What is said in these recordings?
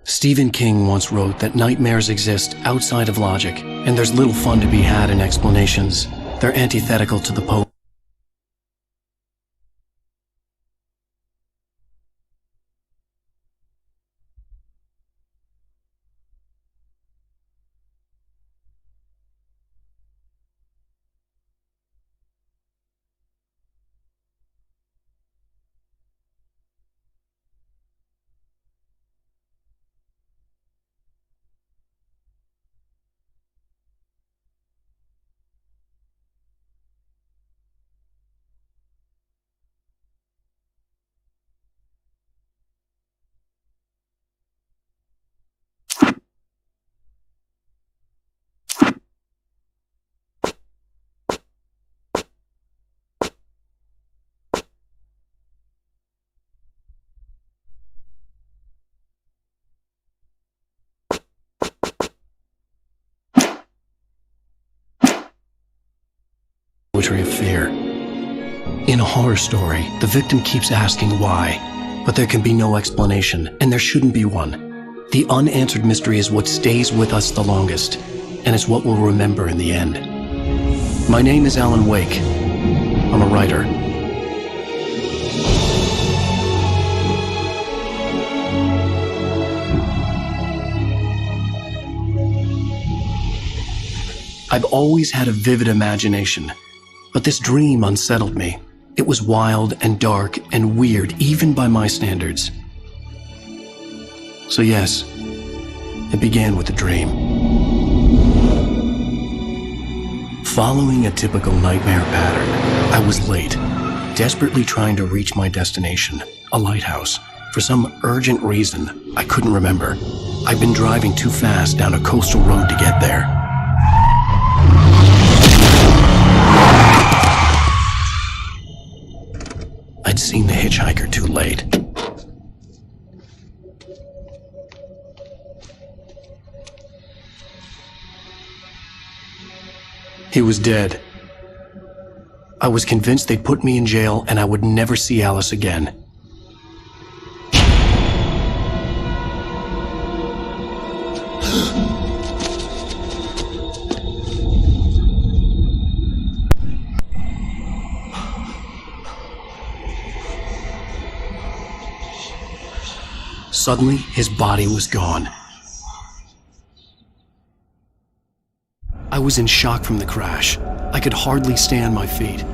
Stephen King once wrote that nightmares exist outside of logic, and there's little fun to be had in explanations. They're antithetical to the poet. Poetry of fear. In a horror story, the victim keeps asking why, but there can be no explanation, and there shouldn't be one. The unanswered mystery is what stays with us the longest, and it's what we'll remember in the end. My name is Alan Wake. I'm a writer. I've always had a vivid imagination. But this dream unsettled me. It was wild and dark and weird, even by my standards. So yes, it began with a dream. Following a typical nightmare pattern, I was late, desperately trying to reach my destination, a lighthouse. For some urgent reason, I couldn't remember. I'd been driving too fast down a coastal road to get there. I'd seen the hitchhiker too late. He was dead. I was convinced they'd put me in jail and I would never see Alice again. Suddenly, his body was gone. I was in shock from the crash. I could hardly stay on my feet.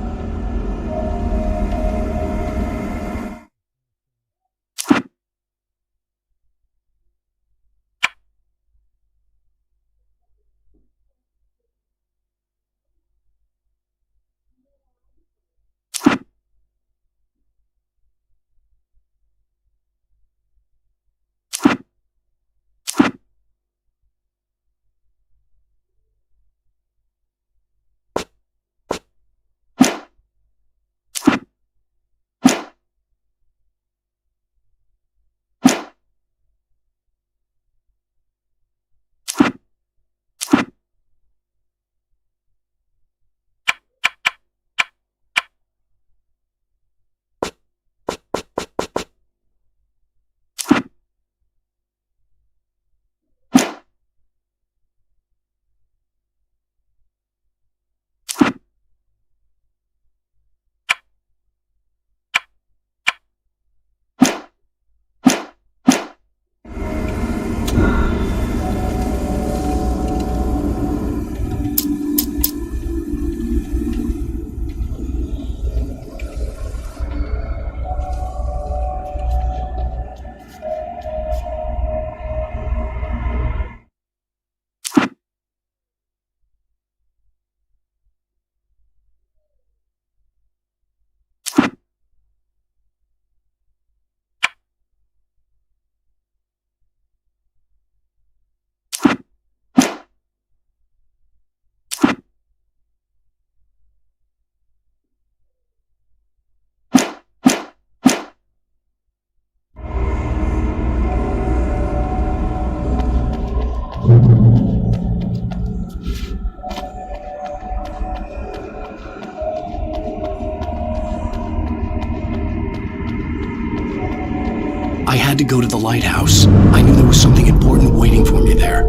I had to go to the lighthouse. I knew there was something important waiting for me there.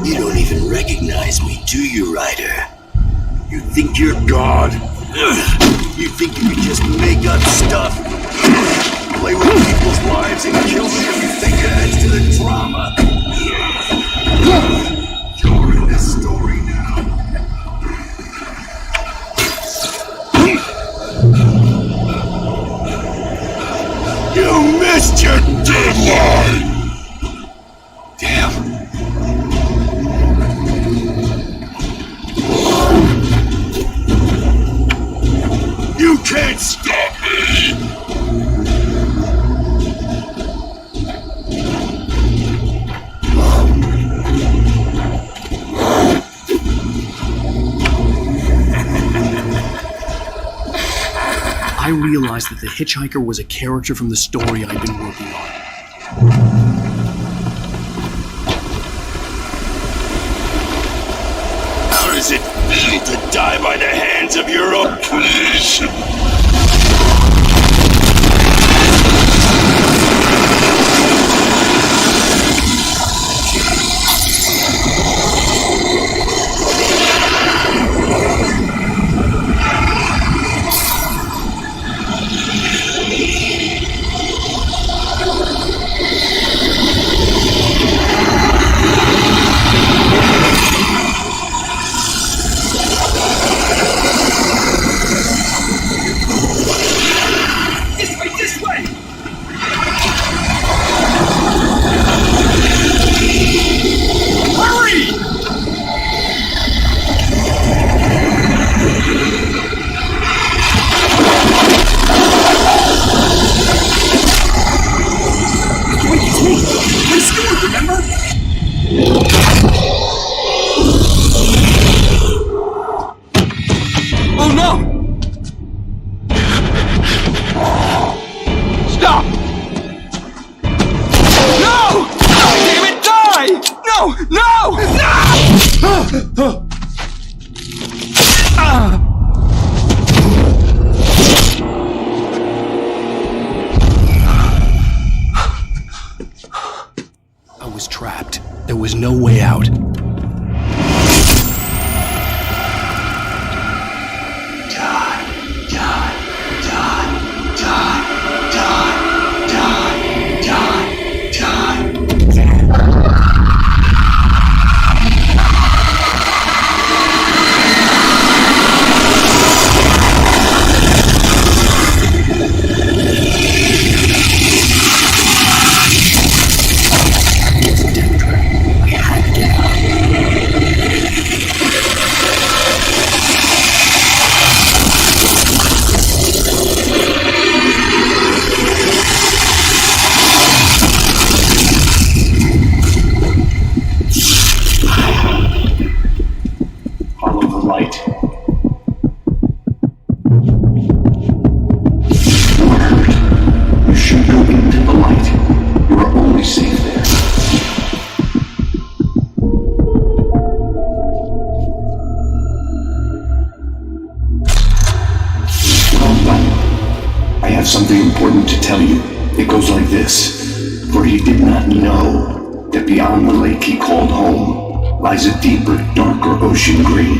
You don't even recognize me, do you, Ryder? You think you're God? You think you can just make up stuff? Play with people's lives and kill them if you think it adds to the drama? You're in this story now. You missed your deadline! Damn. You can't stop me! I realized that the hitchhiker was a character from the story I'd been working on. How does it feel to die by the hands of your own creation? I was trapped. There was no way out. Die, die, die, die, die, die, die, die. Something important to tell you. It goes like this. For he did not know that beyond the lake he called home lies a deeper, darker ocean green,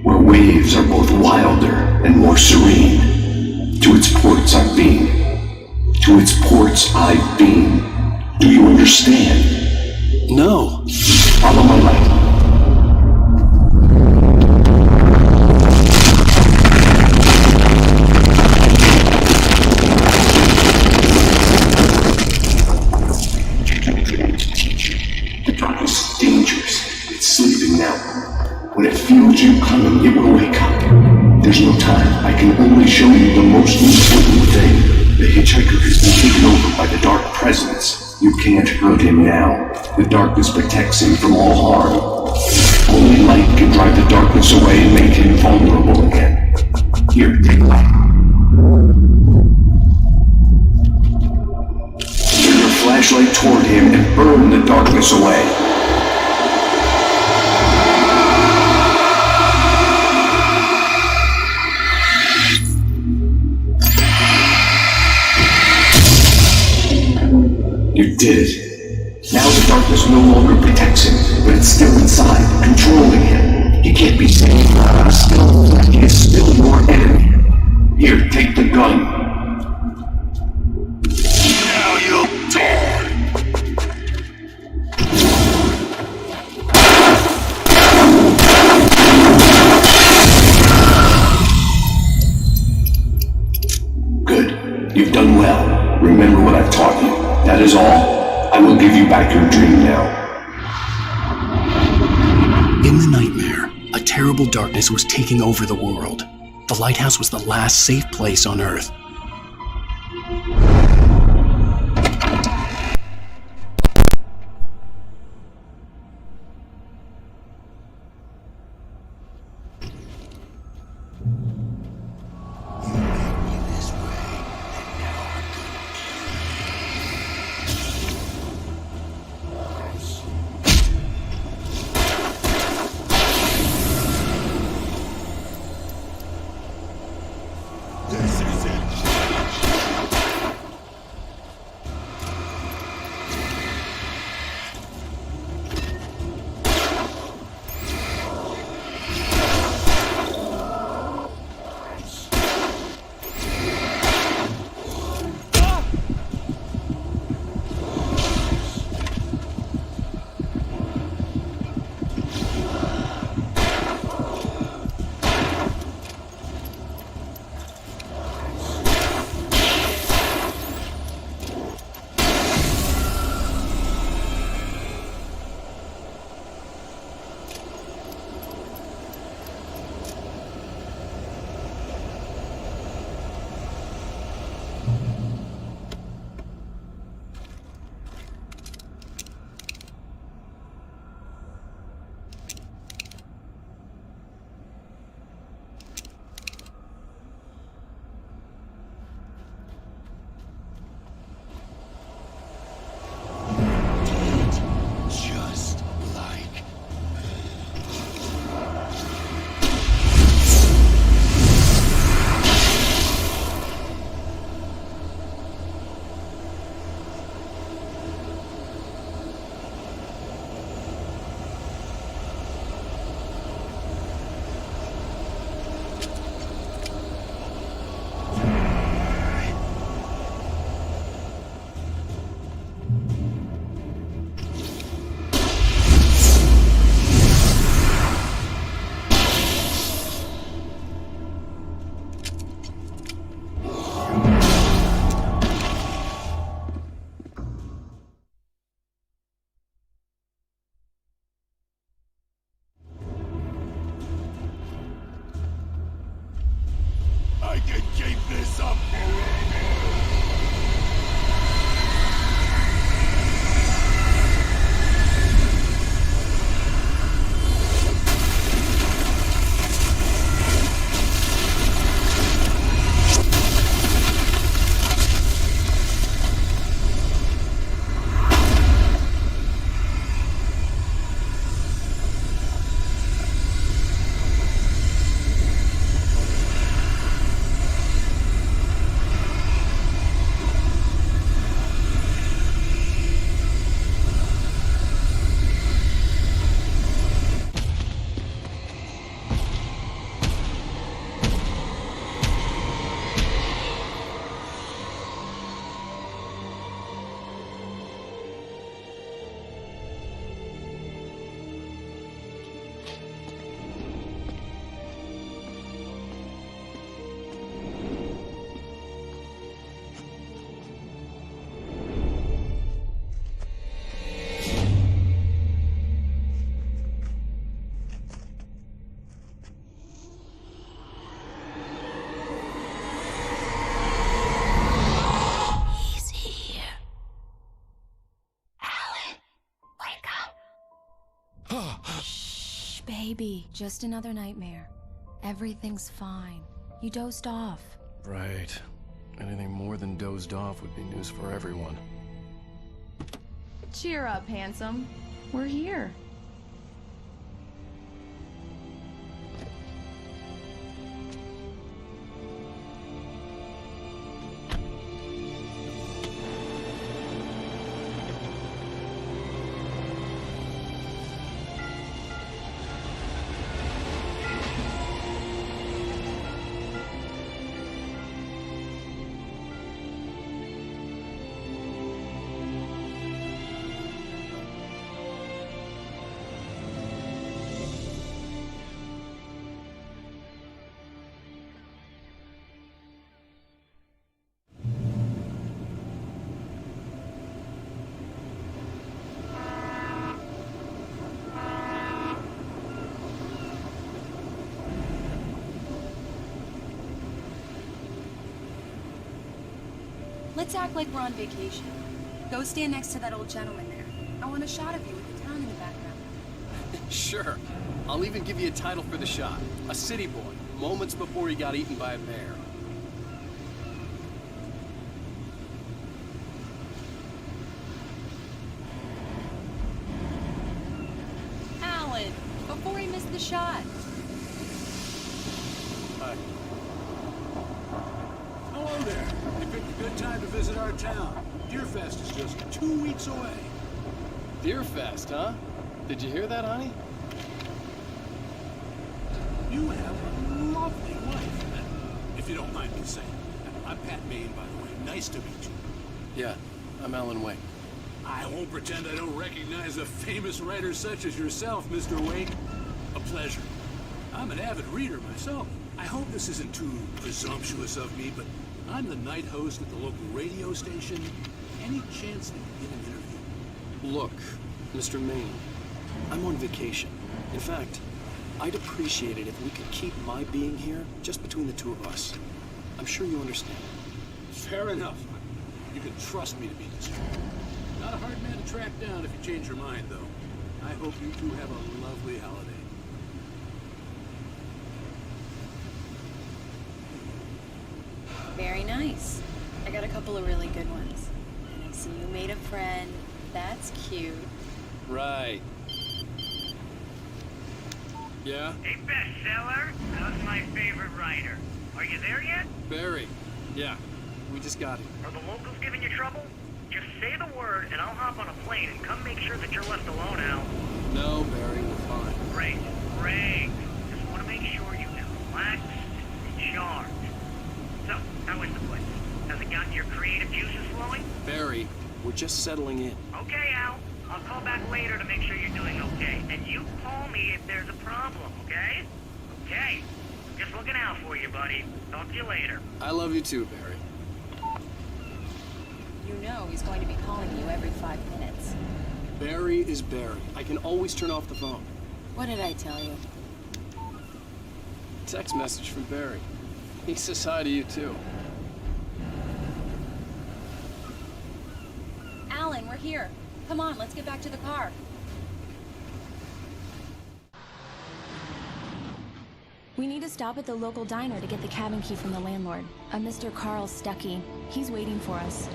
where waves are both wilder and more serene. To its ports I've been. To its ports I've been. Do you understand? No. Follow my light. When it feels you coming, it will wake up. There's no time. I can only show you the most important thing. The hitchhiker has been taken over by the dark presence. You can't hurt him now. The darkness protects him from all harm. Only light can drive the darkness away and make him vulnerable again. Here, take light. darkness away. You did it. Now the darkness no longer protects him, but it's still inside, controlling him. He can't be saved while I'm still. He is still your enemy. Here, take the gun. Now you'll die! Good. You've done well. Remember what I've taught you. That is all. I will give you back your dream now. In the nightmare, a terrible darkness was taking over the world. The lighthouse was the last safe place on Earth. I can keep this up forever! Baby, just another nightmare. Everything's fine. You dozed off. Right. Anything more than dozed off would be news for everyone. Cheer up, handsome. We're here. Let's act like we're on vacation. Go stand next to that old gentleman there. I want a shot of you with the town in the background. Sure. I'll even give you a title for the shot. A city boy, moments before he got eaten by a bear. Alan, before he missed the shot. Hi. Hello there. You picked a good time to visit our town. Deerfest is just 2 weeks away. Deerfest, huh? Did you hear that, honey? You have a lovely wife. If you don't mind me saying. I'm Pat Maine, by the way. Nice to meet you. Yeah, I'm Alan Wake. I won't pretend I don't recognize a famous writer such as yourself, Mr. Wake. A pleasure. I'm an avid reader myself. I hope this isn't too presumptuous of me, but I'm the night host at the local radio station. Any chance I can get an interview? Look, Mr. Maine, I'm on vacation. In fact, I'd appreciate it if we could keep my being here just between the two of us. I'm sure you understand. Fair enough. You can trust me to be discreet. Not a hard man to track down if you change your mind, though. I hope you two have a lovely holiday. Very nice. I got a couple of really good ones. And I see you made a friend. That's cute. Right. Yeah? Hey, bestseller, how's my favorite writer? Are you there yet? Barry. Yeah, we just got it. Are the locals giving you trouble? Just say the word and I'll hop on a plane and come make sure that you're left alone, Al. No, Barry, we're fine. Great, great. Just want to make sure you can relax and charge. So, how is the place? Has it gotten your creative juices flowing? Barry, we're just settling in. Okay, Al. I'll call back later to make sure you're doing okay. And you call me if there's a problem, okay? Okay. Just looking out for you, buddy. Talk to you later. I love you too, Barry. You know he's going to be calling you every 5 minutes. Barry is Barry. I can always turn off the phone. What did I tell you? Text message from Barry. He says hi to you too. Alan, we're here. Come on, let's get back to the car. We need to stop at the local diner to get the cabin key from the landlord, a Mr. Carl Stuckey. He's waiting for us.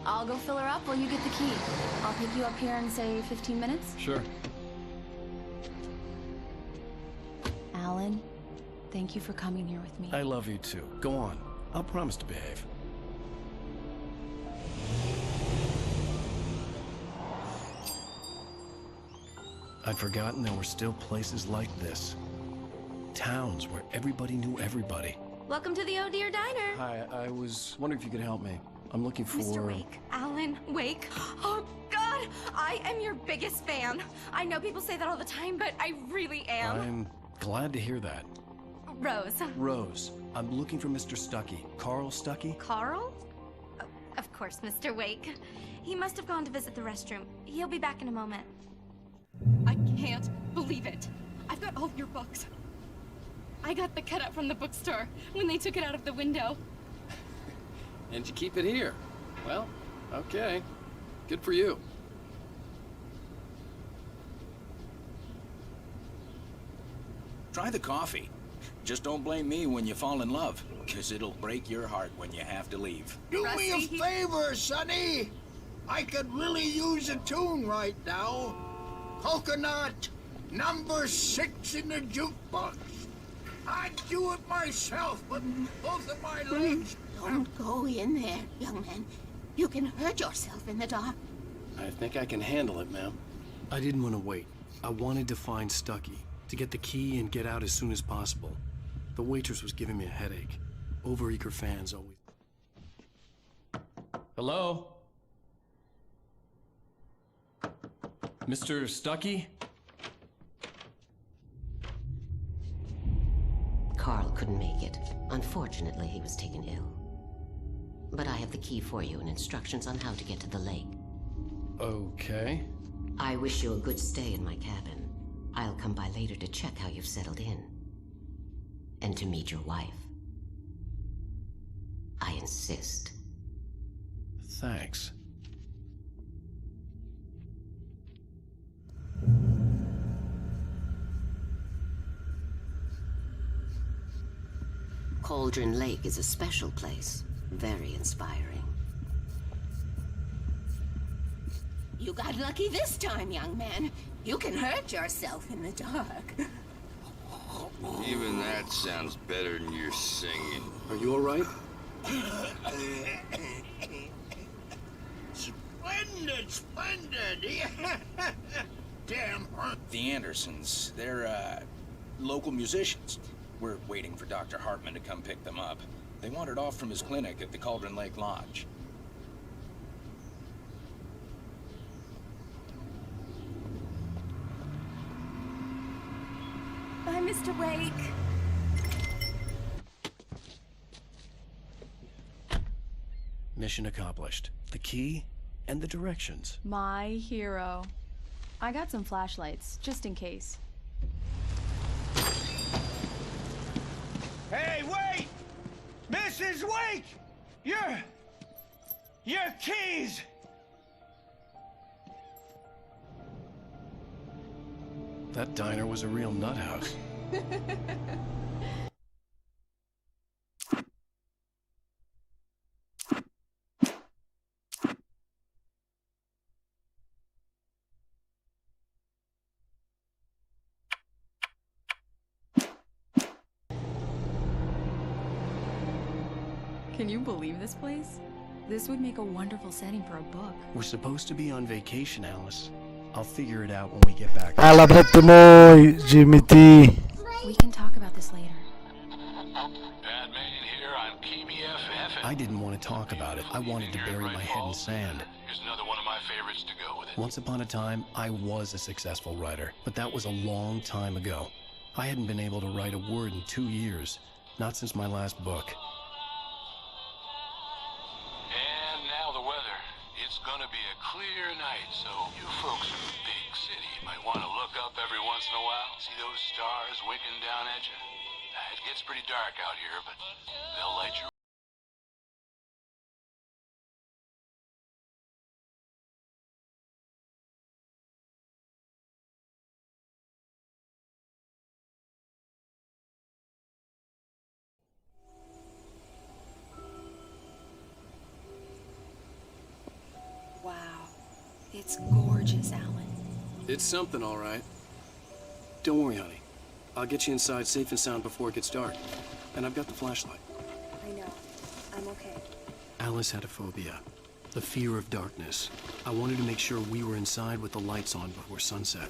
I'll go fill her up while you get the key. I'll pick you up here in, say, 15 minutes? Sure. Alan, thank you for coming here with me. I love you too. Go on. I'll promise to behave. I'd forgotten there were still places like this. Towns where everybody knew everybody. Welcome to the Oh Dear Diner. Hi, I was wondering if you could help me. I'm looking for... Mr. Wake. Alan Wake. Oh, God! I am your biggest fan. I know people say that all the time, but I really am. I'm glad to hear that. Rose. Rose, I'm looking for Mr. Stuckey. Carl Stuckey? Carl? Oh, of course, Mr. Wake. He must have gone to visit the restroom. He'll be back in a moment. I can't believe it. I've got all of your books. I got the cutout from the bookstore when they took it out of the window. And you keep it here. Well, Okay. Good for you. Try the coffee. Just don't blame me when you fall in love, because it'll break your heart when you have to leave. Do me a favor, Sonny. I could really use a tune right now. Coconut, number 6 in the jukebox. I'd do it myself, but both of my legs... Don't go in there, young man. You can hurt yourself in the dark. I think I can handle it, ma'am. I didn't want to wait. I wanted to find Stucky, to get the key and get out as soon as possible. The waitress was giving me a headache. Overeager fans always... Hello? Mr. Stucky? Carl couldn't make it. Unfortunately, he was taken ill. But I have the key for you and instructions on how to get to the lake. Okay. I wish you a good stay in my cabin. I'll come by later to check how you've settled in. And to meet your wife. I insist. Thanks. Cauldron Lake is a special place. Very inspiring. You got lucky this time, young man. You can hurt yourself in the dark. Even that sounds better than your singing. Are you all right? Splendid, splendid. Damn. The Andersons, they're, local musicians. We're waiting for Dr. Hartman to come pick them up. They wandered off from his clinic at the Cauldron Lake Lodge. Bye, Mr. Wake. Mission accomplished. The key and the directions. My hero. I got some flashlights, just in case. Hey, wait! Mrs. Wake! Your keys! That diner was a real nut house. Can you believe this place? This would make a wonderful setting for a book. We're supposed to be on vacation, Alice. I'll figure it out when we get back. Alabrete mo, Jimmy T. We can talk about this later. Batman here on PBFF. I didn't want to talk about it. I wanted to bury my head in sand. Here's another one of my favorites to go with it. Once upon a time, I was a successful writer, but that was a long time ago. I hadn't been able to write a word in 2 years, not since my last book. And now the weather. It's gonna be a clear night, so you folks in the big city might want to look up every once in a while. See those stars winking down at you? It gets pretty dark out here, but they'll light your... Wow. It's gorgeous, Alan. It's something, all right. Don't worry, honey. I'll get you inside safe and sound before it gets dark. And I've got the flashlight. I know. I'm okay. Alice had a phobia. The fear of darkness. I wanted to make sure we were inside with the lights on before sunset.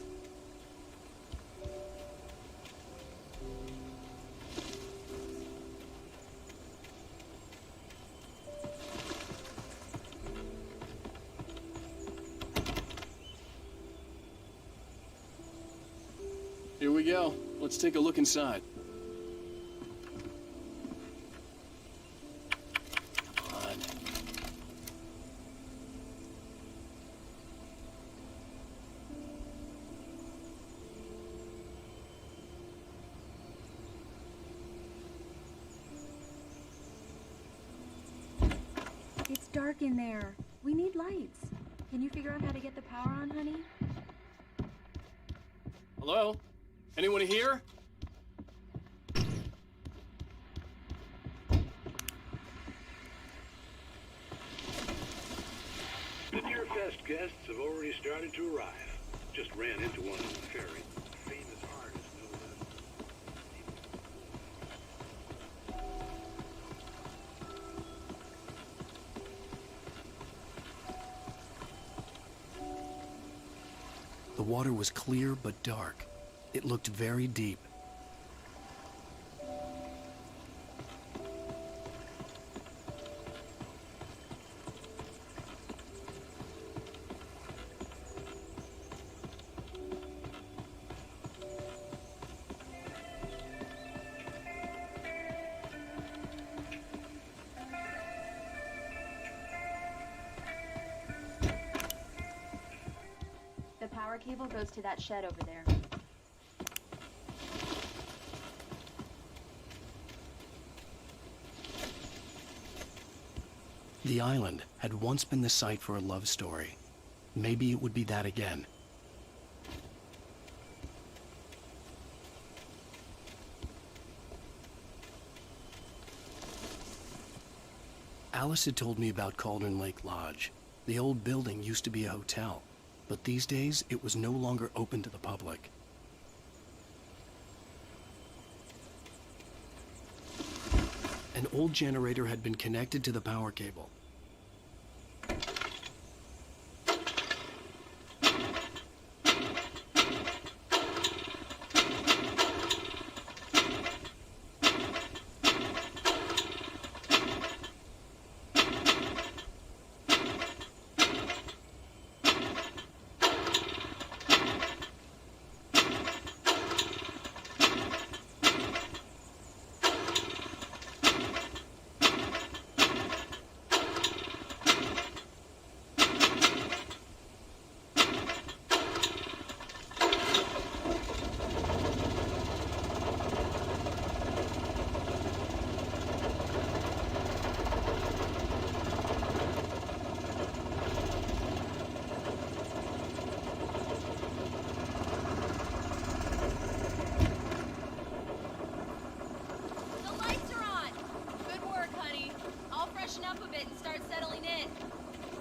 Here we go. Let's take a look inside. Come on. It's dark in there. We need lights. Can you figure out how to get the power on, honey? Hello? Anyone here? The Deer Fest guests have already started to arrive. Just ran into one on the ferry. Famous artist, no less. The water was clear but dark. It looked very deep. The power cable goes to that shed over there. The island had once been the site for a love story. Maybe it would be that again. Alice had told me about Cauldron Lake Lodge. The old building used to be a hotel, but these days it was no longer open to the public. An old generator had been connected to the power cable.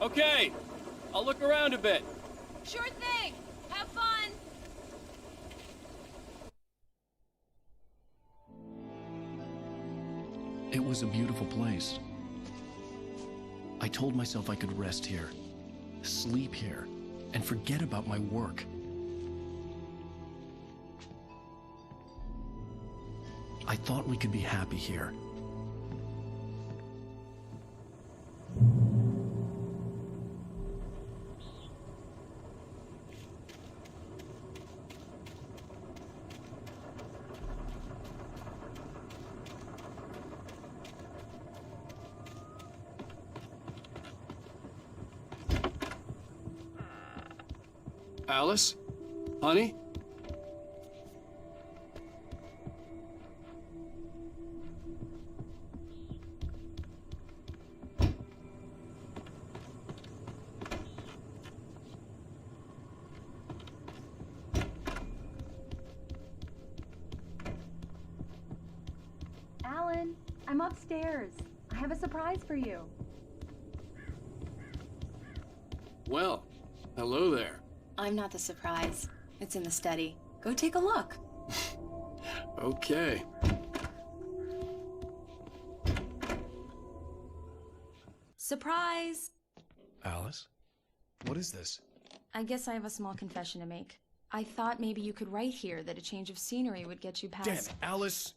Okay, I'll look around a bit. Sure thing. Have fun. It was a beautiful place. I told myself I could rest here, sleep here, and forget about my work. I thought we could be happy here. Alice? Honey? Alan, I'm upstairs. I have a surprise for you. Well, hello there. I'm not the surprise. It's in the study. Go take a look. Okay. Surprise! Alice? What is this? I guess I have a small confession to make. I thought maybe you could write here that a change of scenery would get you past... Damn it, Alice,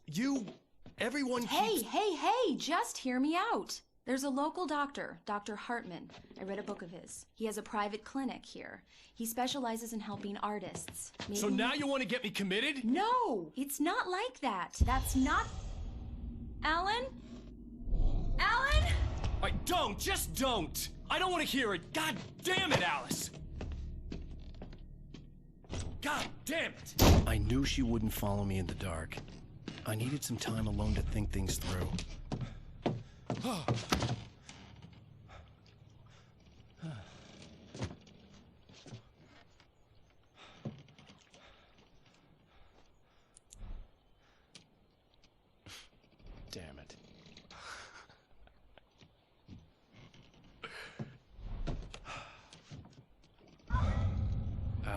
everyone keeps... Hey, just hear me out. There's a local doctor, Dr. Hartman. I read a book of his. He has a private clinic here. He specializes in helping artists. Maybe... So now you want to get me committed? No, it's not like that. That's not... Alan? Alan? Just don't! I don't want to hear it! God damn it, Alice! God damn it! I knew she wouldn't follow me in the dark. I needed some time alone to think things through.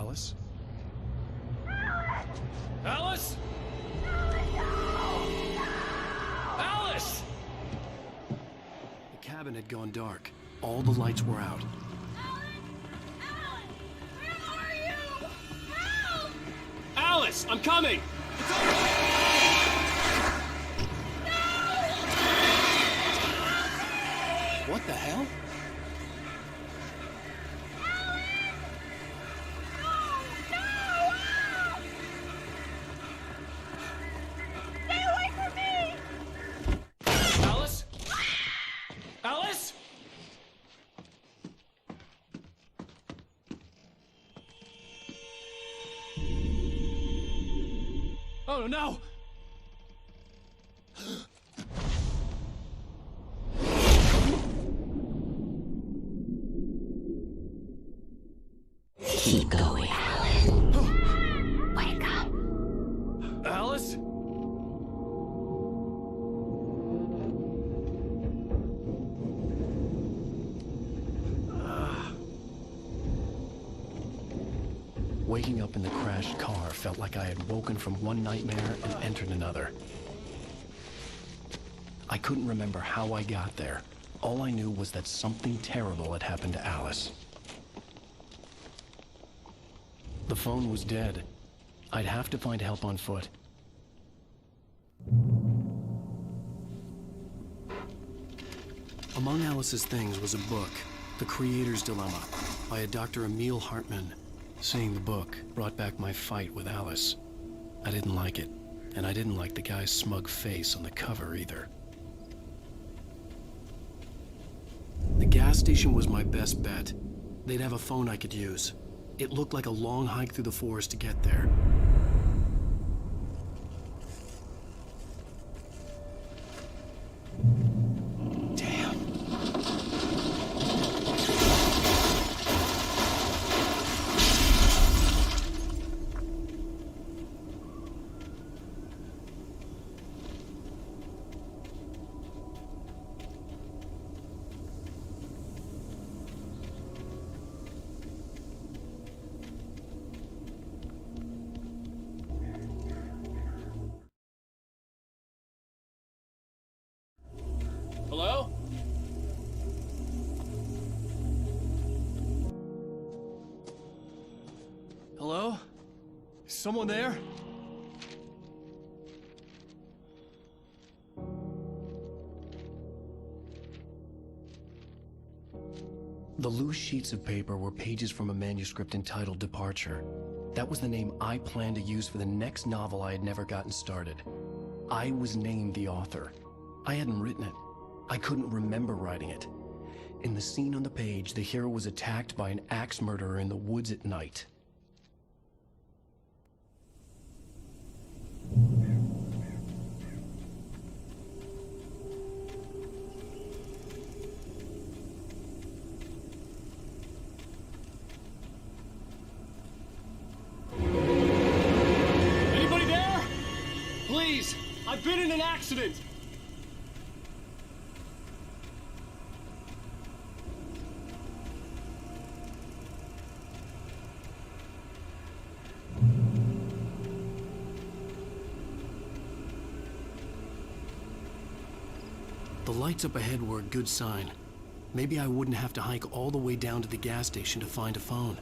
Alice? Alice? Alice! The cabin had gone dark. All the lights were out. Alice, I'm coming! What the hell? Alice? Alice? Oh no! Keep going. Wake up. Alice? Waking up in the crashed car felt like I had woken from one nightmare and entered another. I couldn't remember how I got there. All I knew was that something terrible had happened to Alice. The phone was dead. I'd have to find help on foot. Among Alice's things was a book, The Creator's Dilemma, by a Dr. Emil Hartman. Seeing the book brought back my fight with Alice. I didn't like it, and I didn't like the guy's smug face on the cover either. The gas station was my best bet. They'd have a phone I could use. It looked like a long hike through the forest to get there. Hello? Hello? Is someone there? The loose sheets of paper were pages from a manuscript entitled Departure. That was the name I planned to use for the next novel I had never gotten started. I was named the author. I hadn't written it. I couldn't remember writing it. In the scene on the page, the hero was attacked by an axe murderer in the woods at night. Anybody there? Please, I've been in an accident. The lights up ahead were a good sign. Maybe I wouldn't have to hike all the way down to the gas station to find a phone.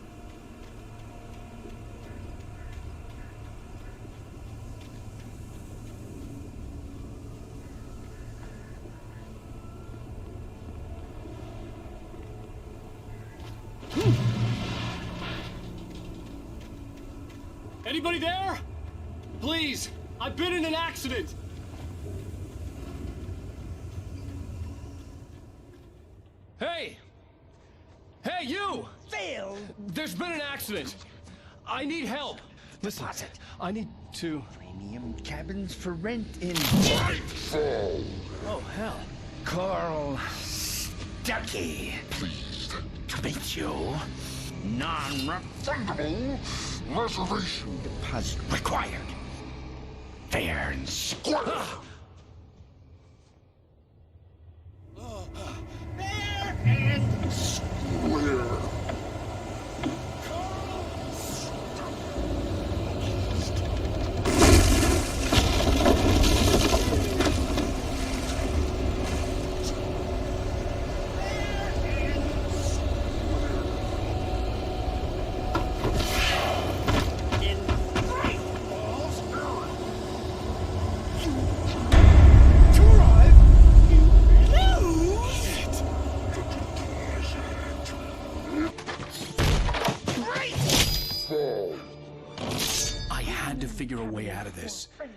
Anybody there? Please, I've been in an accident. Hey! Hey, you! Phil! There's been an accident. I need help. Listen, I need to... Premium cabins for rent in... Oh, hell. Carl Stuckey. Pleased to meet you. Non-refundable reservation deposit required. Fair and square. Fair and square.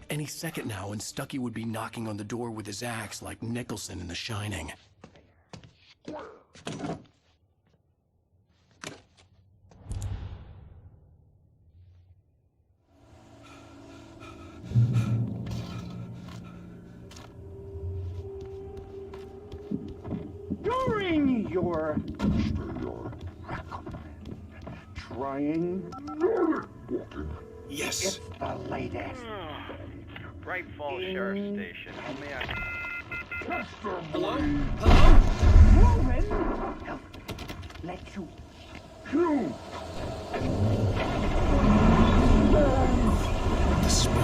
Any second now, and Stucky would be knocking on the door with his axe like Nicholson in The Shining. During your trying. Yes. It's the latest. Bright Falls Sheriff Station. How may I... Hello? Moving. Help. Let you. The spur.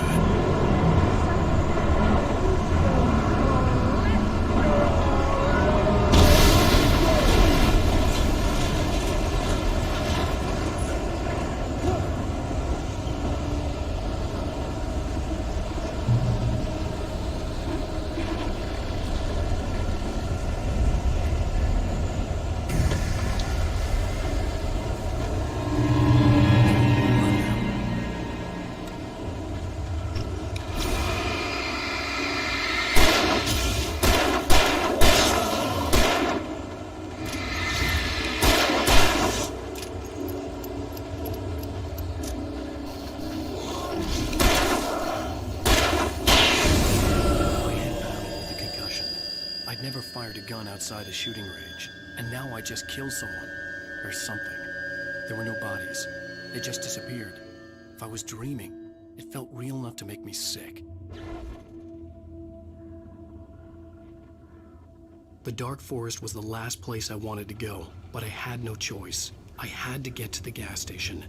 Never fired a gun outside a shooting range, and now I just killed someone, or something. There were no bodies. They just disappeared. If I was dreaming, it felt real enough to make me sick. The dark forest was the last place I wanted to go, but I had no choice. I had to get to the gas station.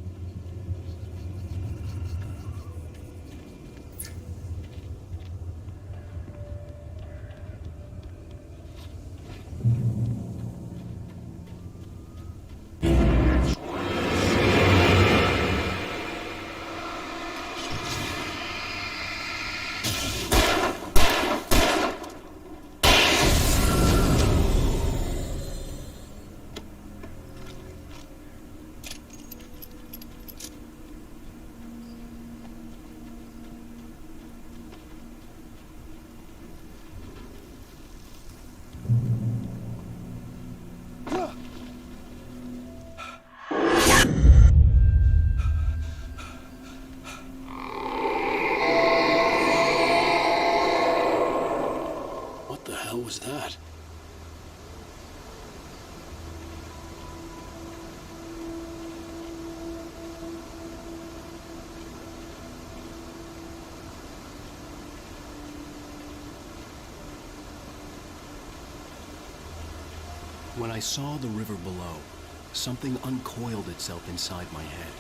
What was that? When I saw the river below, something uncoiled itself inside my head.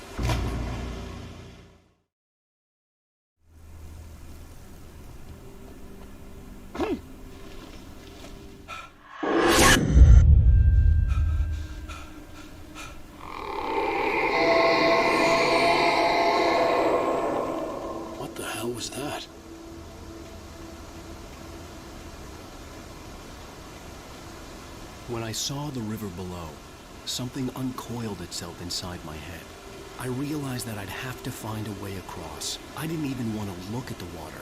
What was that? When I saw the river below, something uncoiled itself inside my head. I realized that I'd have to find a way across. I didn't even want to look at the water.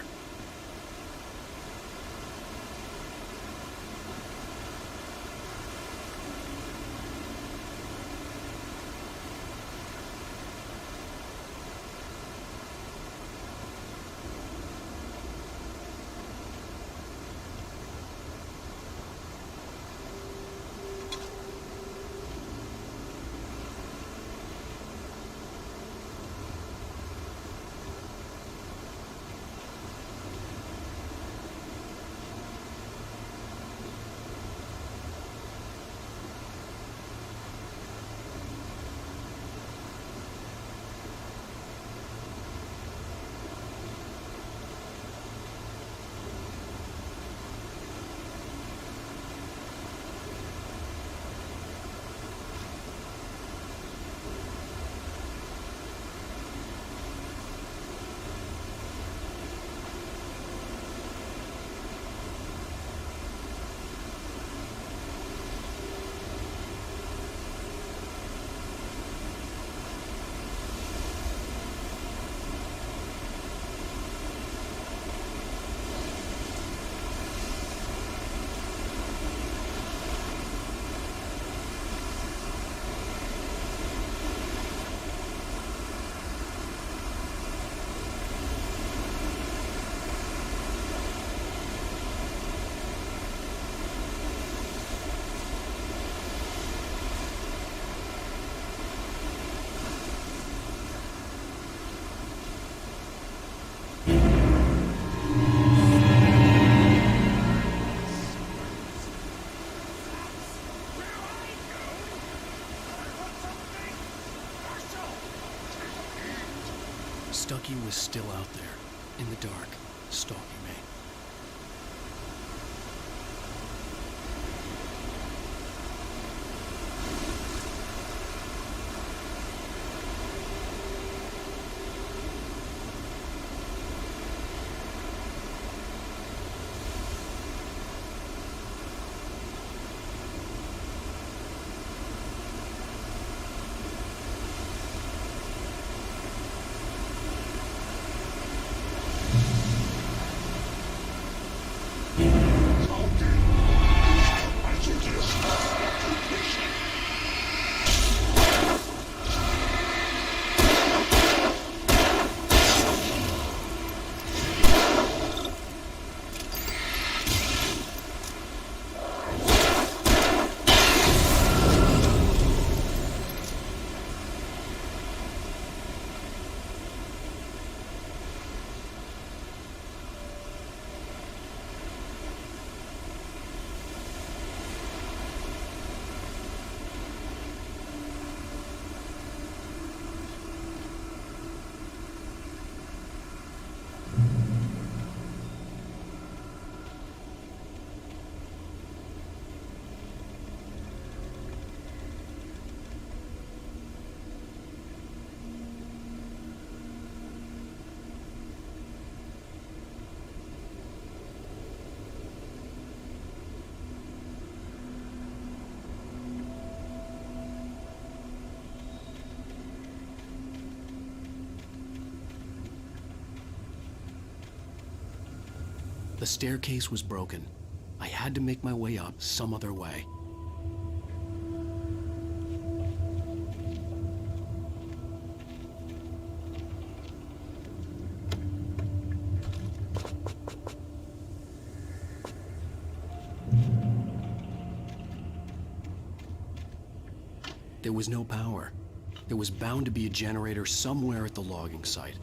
Stucky was still out there, in the dark, stalking me. The staircase was broken. I had to make my way up some other way. There was no power. There was bound to be a generator somewhere at the logging site.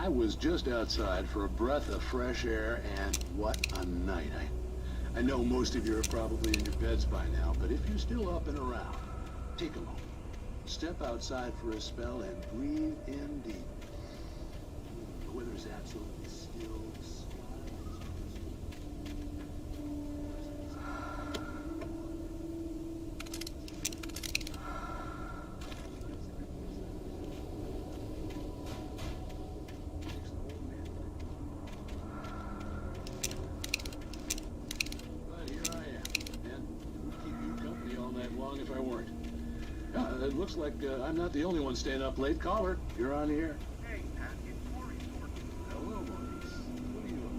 I was just outside for a breath of fresh air, and what a night. I know most of you are probably in your beds by now, but if you're still up and around, take a moment. Step outside for a spell and breathe in deep. The weather's absolutely still. If I weren't. It looks like I'm not the only one staying up late. Caller, you're on the air. Hey, Pat, it's Maurice Orton. Hello, Maurice. What are you up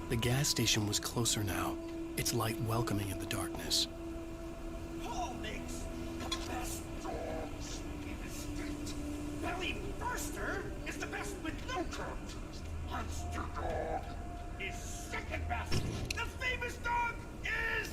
to? The gas station was closer now, its light welcoming in the darkness. Paul makes the best dogs in the state. Belly Burster is the best with no coat. Monster Dog is second best. The famous dog is...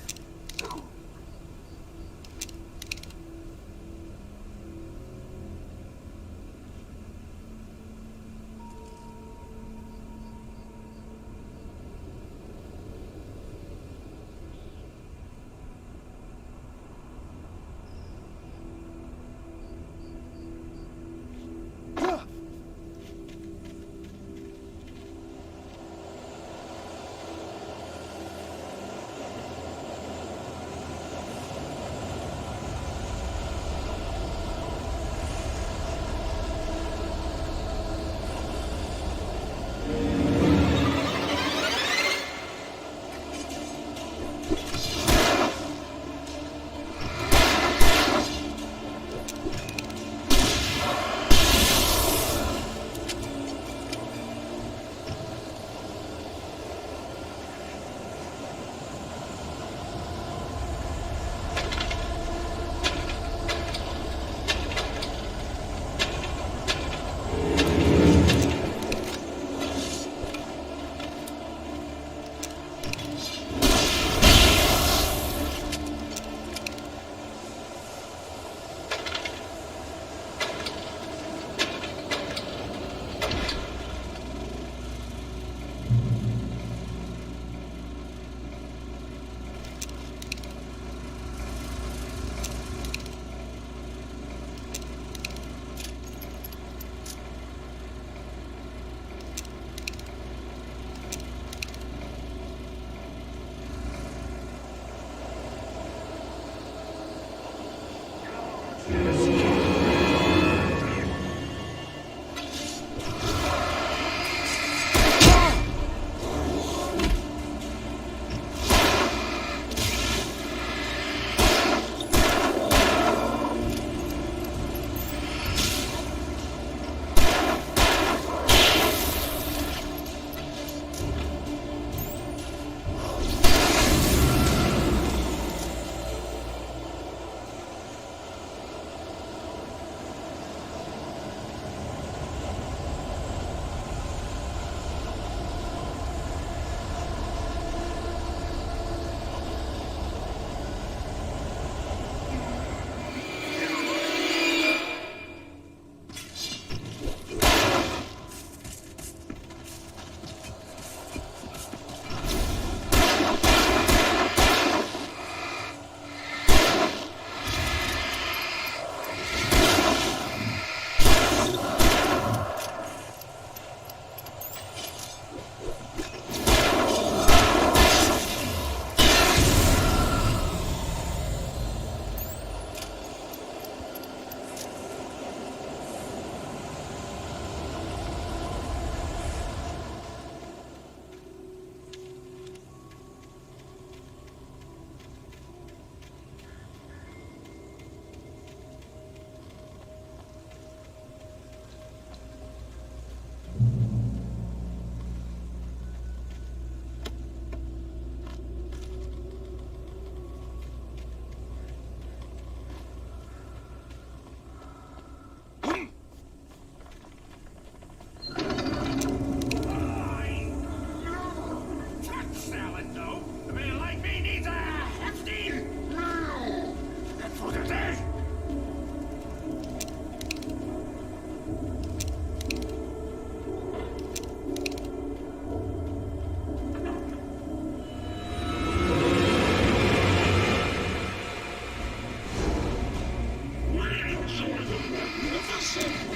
this.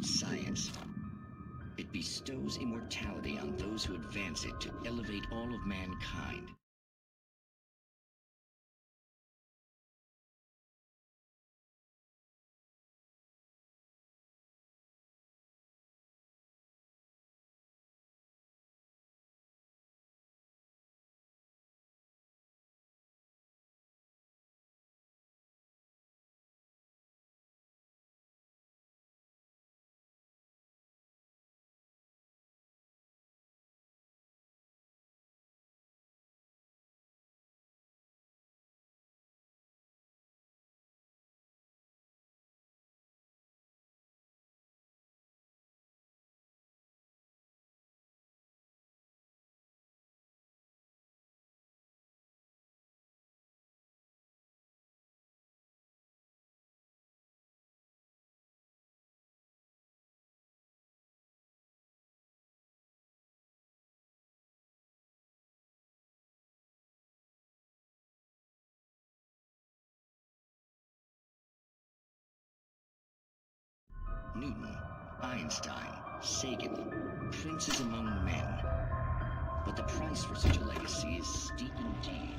Science. It bestows immortality on those who advance it to elevate all of mankind. Newton, Einstein, Sagan, princes among men. But the price for such a legacy is steep indeed.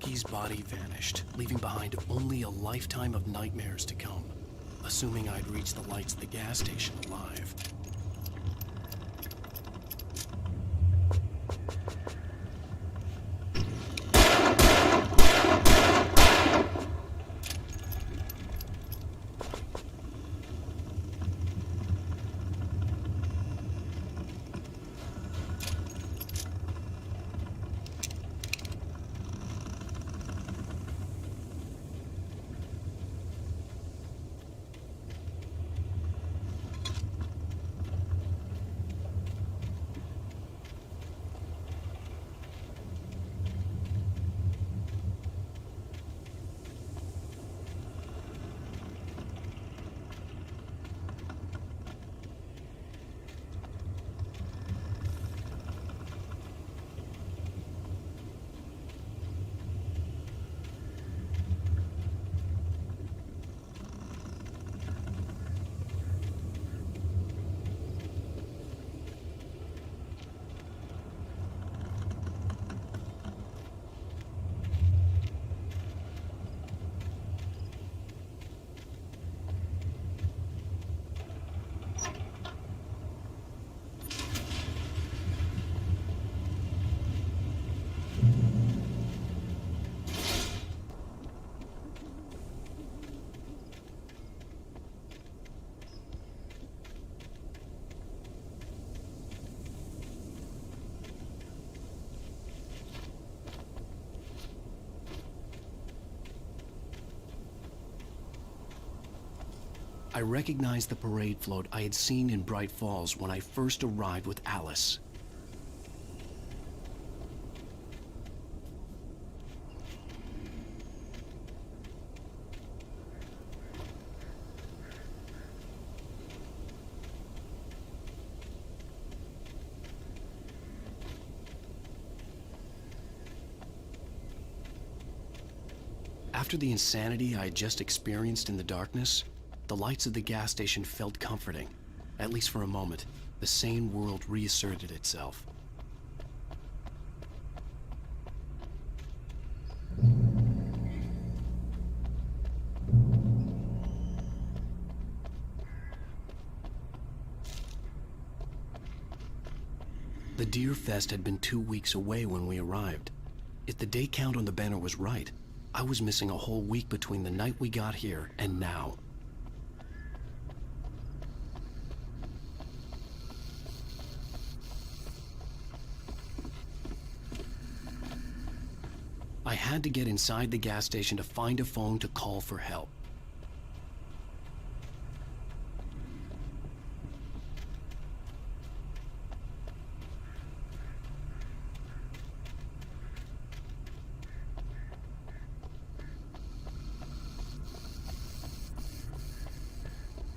Stucky's body vanished, leaving behind only a lifetime of nightmares to come, assuming I'd reach the lights of the gas station alive. I recognized the parade float I had seen in Bright Falls when I first arrived with Alice. After the insanity I had just experienced in the darkness, the lights of the gas station felt comforting. At least for a moment, the sane world reasserted itself. The Deer Fest had been 2 weeks away when we arrived. If the day count on the banner was right, I was missing a whole week between the night we got here and now. I had to get inside the gas station to find a phone to call for help.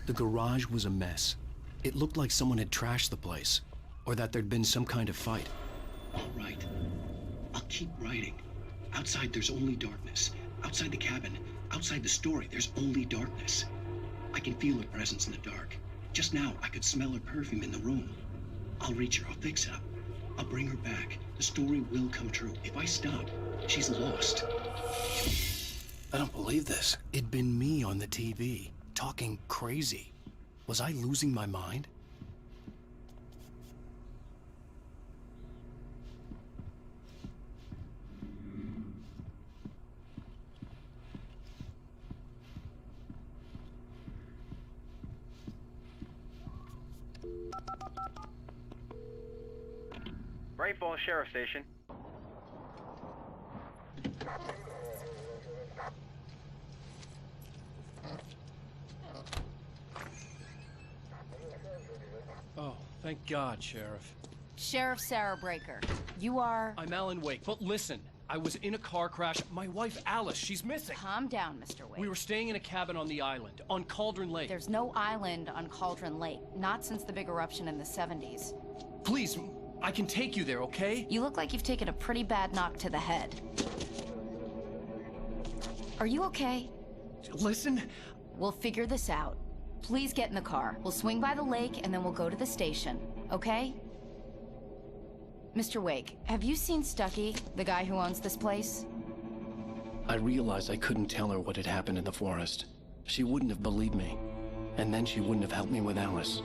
The garage was a mess. It looked like someone had trashed the place, or that there'd been some kind of fight. All right. I'll keep writing. Outside, there's only darkness. Outside the cabin, outside the story, there's only darkness. I can feel her presence in the dark. Just now, I could smell her perfume in the room. I'll reach her. I'll fix it up. I'll bring her back. The story will come true. If I stop, she's lost. I don't believe this. It'd been me on the TV, talking crazy. Was I losing my mind? Bright Falls Sheriff Station. Oh, thank God, Sheriff. Sheriff Sarah Breaker, you are... I'm Alan Wake, but listen, I was in a car crash. My wife, Alice, she's missing. Calm down, Mr. Wake. We were staying in a cabin on the island, on Cauldron Lake. There's no island on Cauldron Lake, not since the big eruption in the 70s. Please, I can take you there, okay? You look like you've taken a pretty bad knock to the head. Are you okay? Listen. We'll figure this out. Please get in the car. We'll swing by the lake and then we'll go to the station, okay? Mr. Wake, have you seen Stucky, the guy who owns this place? I realized I couldn't tell her what had happened in the forest. She wouldn't have believed me. And then she wouldn't have helped me with Alice.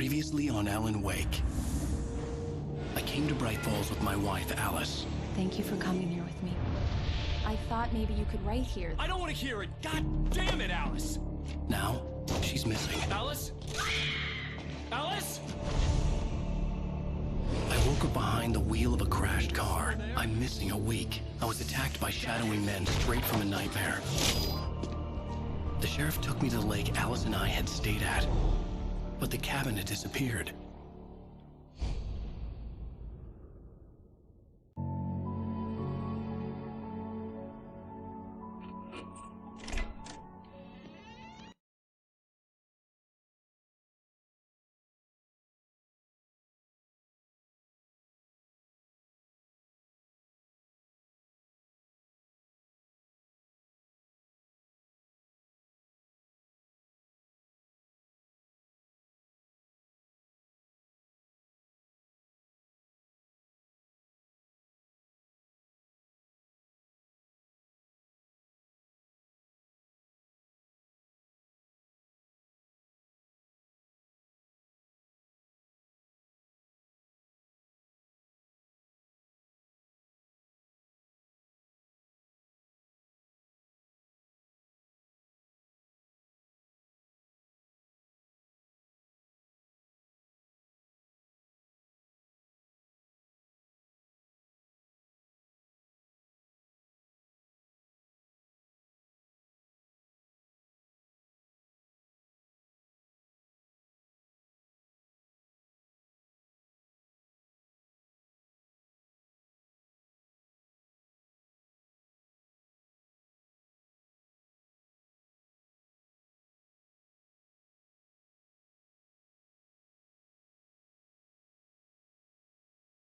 Previously on Alan Wake. I came to Bright Falls with my wife, Alice. Thank you for coming here with me. I thought maybe you could write here. I don't want to hear it! God damn it, Alice! Now, she's missing. Alice? Alice? I woke up behind the wheel of a crashed car. I'm missing a week. I was attacked by shadowy men straight from a nightmare. The sheriff took me to the lake Alice and I had stayed at. But the cabin had disappeared.